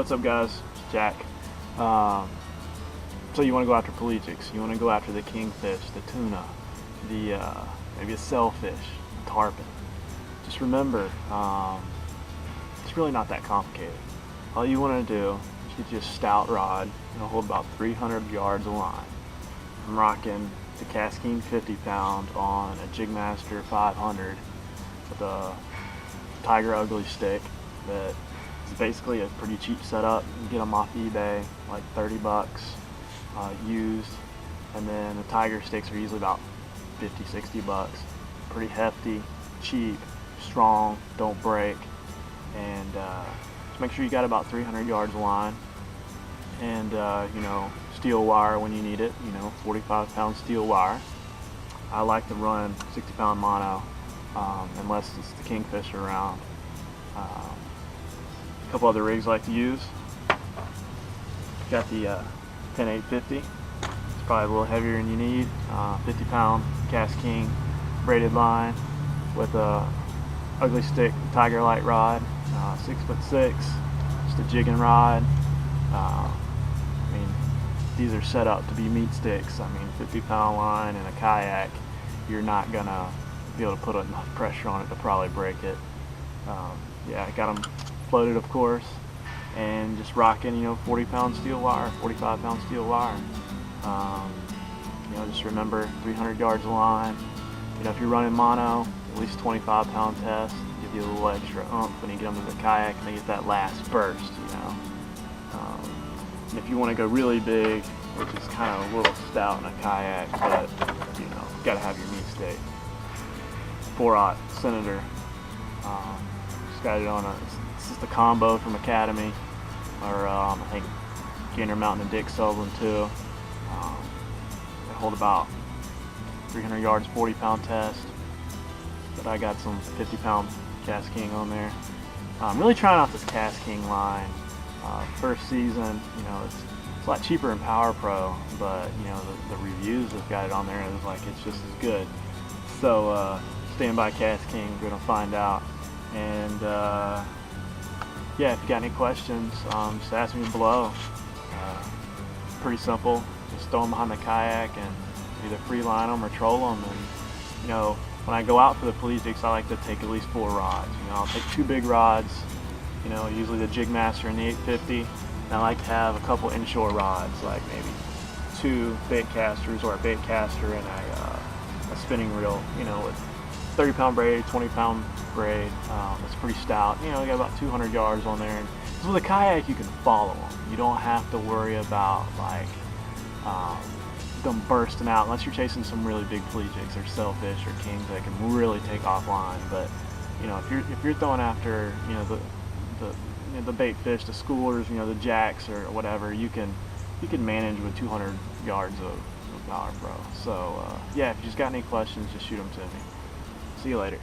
What's up, guys? It's Jack. So you want to go after pelagics. You want to go after the kingfish, the tuna, the maybe a sailfish, a tarpon. Just remember, it's really not that complicated. All you want to do is get you a stout rod. It'll hold about 300 yards of line. I'm rocking the Casking 50-pound on a Jigmaster 500 with a Tiger Ugly stick that is basically a pretty cheap setup. You can get them off eBay, like 30 bucks used. And then the Tiger sticks are usually about 50, 60 bucks. Pretty hefty, cheap, strong, don't break. And just make sure you got about 300 yards of line. And steel wire when you need it, 45-pound steel wire. I like to run 60-pound mono, unless it's the kingfish around. A couple other rigs I like to use. Got the Pin 850. It's probably a little heavier than you need. 50-pound Cast King braided line with a ugly stick Tiger Light rod, 6'6", just a jigging rod. These are set up to be meat sticks. 50-pound line and a kayak, you're not gonna be able to put enough pressure on it to probably break it. I got them floated, of course, and just rocking 40-pound steel wire, 45-pound steel wire. Just remember 300 yards of line. If you're running mono, at least 25-pound test, give you a little extra oomph when you get them to the kayak and they get that last burst. And if you want to go really big, which is kind of a little stout in a kayak, but gotta have your meat stick. 4/0 Senator. Just got it on it's just a combo from Academy, or I think Gander Mountain and Dick sells them too. They hold about 300 yards, 40-pound test, but I got some 50-pound Cast King on there. I'm really trying out this Cast King line. First season, it's a lot cheaper in Power Pro, but the reviews have got it on there and it's like it's just as good. So stand by Cast King, we're gonna find out. And if you got any questions, just ask me below. Pretty simple. Just throw them behind the kayak and either free line them or troll them. And when I go out for the pelagics, I like to take at least 4 rods. I'll take 2 big rods. Usually the Jigmaster and the 850. And I like to have a couple inshore rods, like maybe 2 bait casters or a bait caster and a spinning reel, with 30-pound braid, 20-pound braid. It's pretty stout. We got about 200 yards on there. And so with a kayak, you can follow them. You don't have to worry about them bursting out unless you're chasing some really big pelagics or sailfish or kings that can really take offline. But if you're throwing after the bait fish, the schoolers, the jacks or whatever, you can manage with 200 yards of Power Pro. So if you just got any questions, just shoot them to me. See you later.